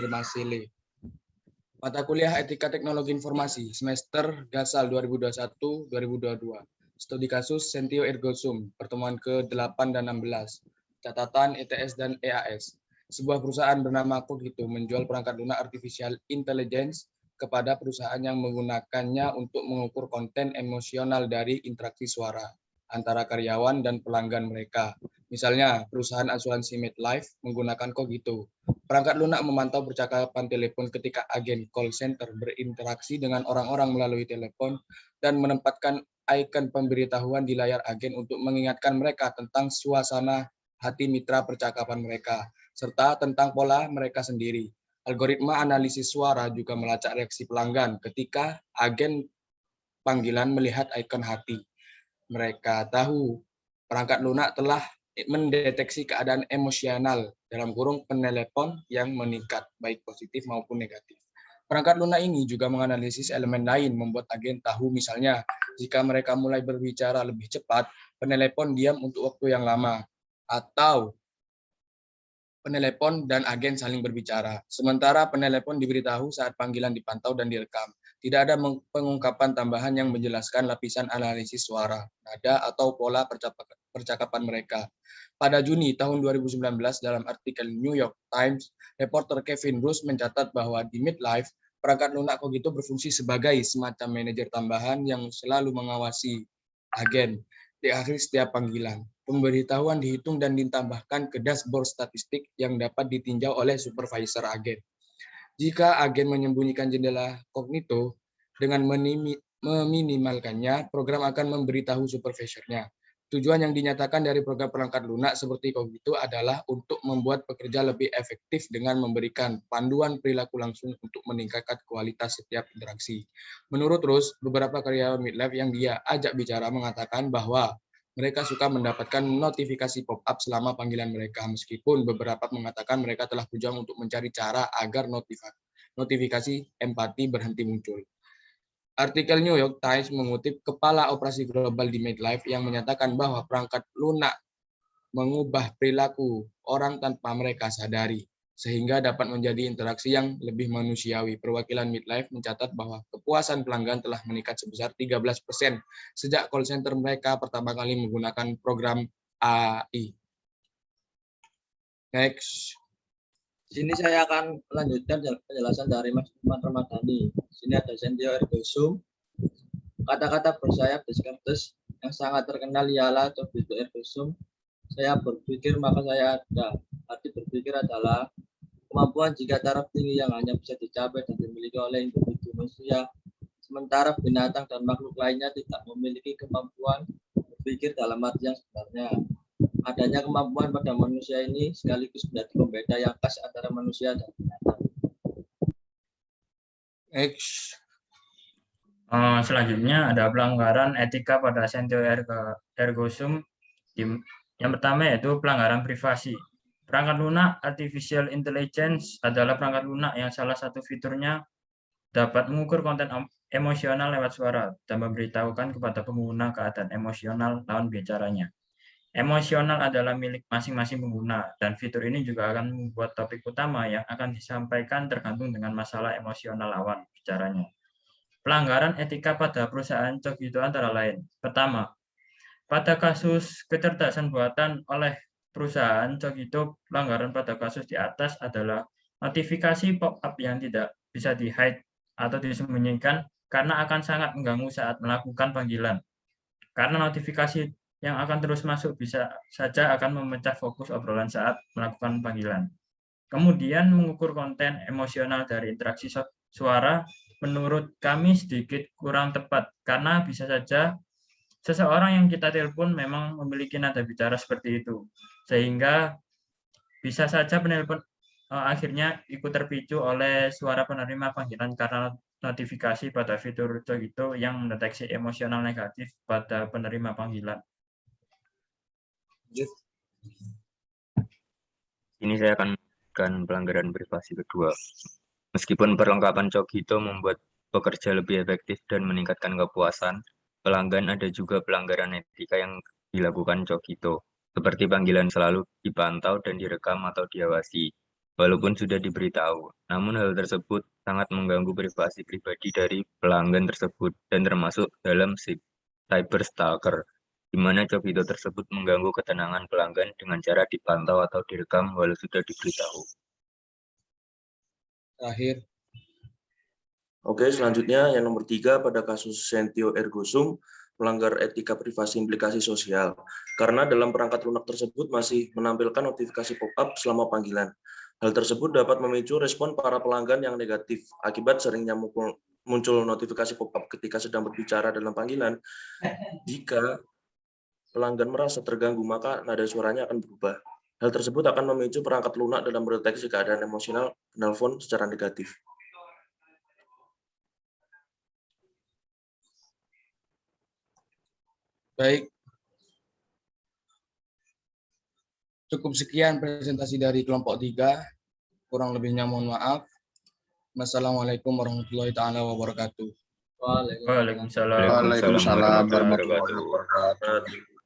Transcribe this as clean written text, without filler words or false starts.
Masile. Mata kuliah Etika Teknologi Informasi, semester Gasal 2021-2022. Studi kasus Sentio Ergo Sum, pertemuan ke-8 dan 16. Catatan ETS dan EAS. Sebuah perusahaan bernama Cogito menjual perangkat lunak artificial intelligence kepada perusahaan yang menggunakannya untuk mengukur konten emosional dari interaksi suara antara karyawan dan pelanggan mereka. Misalnya, perusahaan asuransi MetLife menggunakan Cogito. Perangkat lunak memantau percakapan telepon ketika agen call center berinteraksi dengan orang-orang melalui telepon dan menempatkan ikon pemberitahuan di layar agen untuk mengingatkan mereka tentang suasana hati mitra percakapan mereka, serta tentang pola mereka sendiri. Algoritma analisis suara juga melacak reaksi pelanggan ketika agen panggilan melihat ikon hati. Mereka tahu perangkat lunak telah mendeteksi keadaan emosional dalam kurung penelepon yang meningkat, baik positif maupun negatif. Perangkat lunak ini juga menganalisis elemen lain, membuat agen tahu misalnya jika mereka mulai berbicara lebih cepat, penelepon diam untuk waktu yang lama, atau penelepon dan agen saling berbicara. Sementara penelepon diberitahu saat panggilan dipantau dan direkam. Tidak ada pengungkapan tambahan yang menjelaskan lapisan analisis suara, nada, atau pola percakapan mereka. Pada Juni tahun 2019, dalam artikel New York Times, reporter Kevin Bruce mencatat bahwa di MetLife, perangkat lunak Cogito berfungsi sebagai semacam manajer tambahan yang selalu mengawasi agen di akhir setiap panggilan. Pemberitahuan dihitung dan ditambahkan ke dashboard statistik yang dapat ditinjau oleh supervisor agen. Jika agen menyembunyikan jendela kognito dengan meminimalkannya, program akan memberitahu supervisornya. Tujuan yang dinyatakan dari program perangkat lunak seperti Cogito adalah untuk membuat pekerja lebih efektif dengan memberikan panduan perilaku langsung untuk meningkatkan kualitas setiap interaksi. Menurut Rose, beberapa karyawan MetLife yang dia ajak bicara mengatakan bahwa mereka suka mendapatkan notifikasi pop-up selama panggilan mereka, meskipun beberapa mengatakan mereka telah berjuang untuk mencari cara agar notifikasi empati berhenti muncul. Artikel New York Times mengutip Kepala Operasi Global di MetLife yang menyatakan bahwa perangkat lunak mengubah perilaku orang tanpa mereka sadari, sehingga dapat menjadi interaksi yang lebih manusiawi. Perwakilan MetLife mencatat bahwa kepuasan pelanggan telah meningkat sebesar 13% sejak call center mereka pertama kali menggunakan program AI. Next. Di sini saya akan melanjutkan penjelasan dari Mas Iman Ramadhani. Di sini ada Sentio Ergo Sum. Kata-kata bersayap Descartes yang sangat terkenal ialah Cogito Ergo Sum. Saya berpikir maka saya ada. Arti berpikir adalah kemampuan jika taraf tinggi yang hanya bisa dicapai dan dimiliki oleh individu manusia, sementara binatang dan makhluk lainnya tidak memiliki kemampuan berpikir dalam arti yang sebenarnya. Adanya kemampuan pada manusia ini sekaligus menjadi pembeda yang khas antara manusia dan binatang. Next. Selanjutnya ada pelanggaran etika pada Sentio Ergo Sum. Yang pertama yaitu pelanggaran privasi. Perangkat lunak artificial intelligence adalah perangkat lunak yang salah satu fiturnya dapat mengukur konten emosional lewat suara dan memberitahukan kepada pengguna keadaan emosional lawan bicaranya. Emosional adalah milik masing-masing pengguna, dan fitur ini juga akan membuat topik utama yang akan disampaikan tergantung dengan masalah emosional lawan bicaranya. Pelanggaran etika pada perusahaan Cogito antara lain. Pertama, pada kasus kecerdasan buatan oleh perusahaan Cogito, pelanggaran pada kasus di atas adalah notifikasi pop-up yang tidak bisa di-hide atau disembunyikan karena akan sangat mengganggu saat melakukan panggilan. Karena notifikasi yang akan terus masuk bisa saja akan memecah fokus obrolan saat melakukan panggilan. Kemudian mengukur konten emosional dari interaksi suara menurut kami sedikit kurang tepat karena bisa saja seseorang yang kita telepon memang memiliki nada bicara seperti itu, sehingga bisa saja penelpon akhirnya ikut terpicu oleh suara penerima panggilan karena notifikasi pada fitur Cogito yang mendeteksi emosional negatif pada penerima panggilan. Ini saya akan menggunakan pelanggaran privasi kedua. Meskipun perlengkapan Cogito membuat pekerja lebih efektif dan meningkatkan kepuasan pelanggan, ada juga pelanggaran etika yang dilakukan Cogito, seperti panggilan selalu dipantau dan direkam atau diawasi. walaupun sudah diberitahu. Namun hal tersebut sangat mengganggu privasi pribadi dari pelanggan tersebut dan termasuk dalam cyber stalker, di mana Cogito tersebut mengganggu ketenangan pelanggan dengan cara dipantau atau direkam walau sudah diberitahu. Terakhir, Oke, selanjutnya yang nomor 3 pada kasus Sentio Ergo Sum, melanggar etika privasi implikasi sosial. Karena dalam perangkat lunak tersebut masih menampilkan notifikasi pop-up selama panggilan. Hal tersebut dapat memicu respon para pelanggan yang negatif akibat seringnya muncul notifikasi pop-up ketika sedang berbicara dalam panggilan. Jika pelanggan merasa terganggu, maka nada suaranya akan berubah. Hal tersebut akan memicu perangkat lunak dalam mendeteksi keadaan emosional penelpon secara negatif. baik. Cukup sekian presentasi dari kelompok 3. Kurang lebihnya mohon maaf. Wassalamualaikum warahmatullahi taala wabarakatuh. Waalaikumsalam. Waalaikumsalam. Waalaikumsalam warahmatullahi wabarakatuh. wabarakatuh.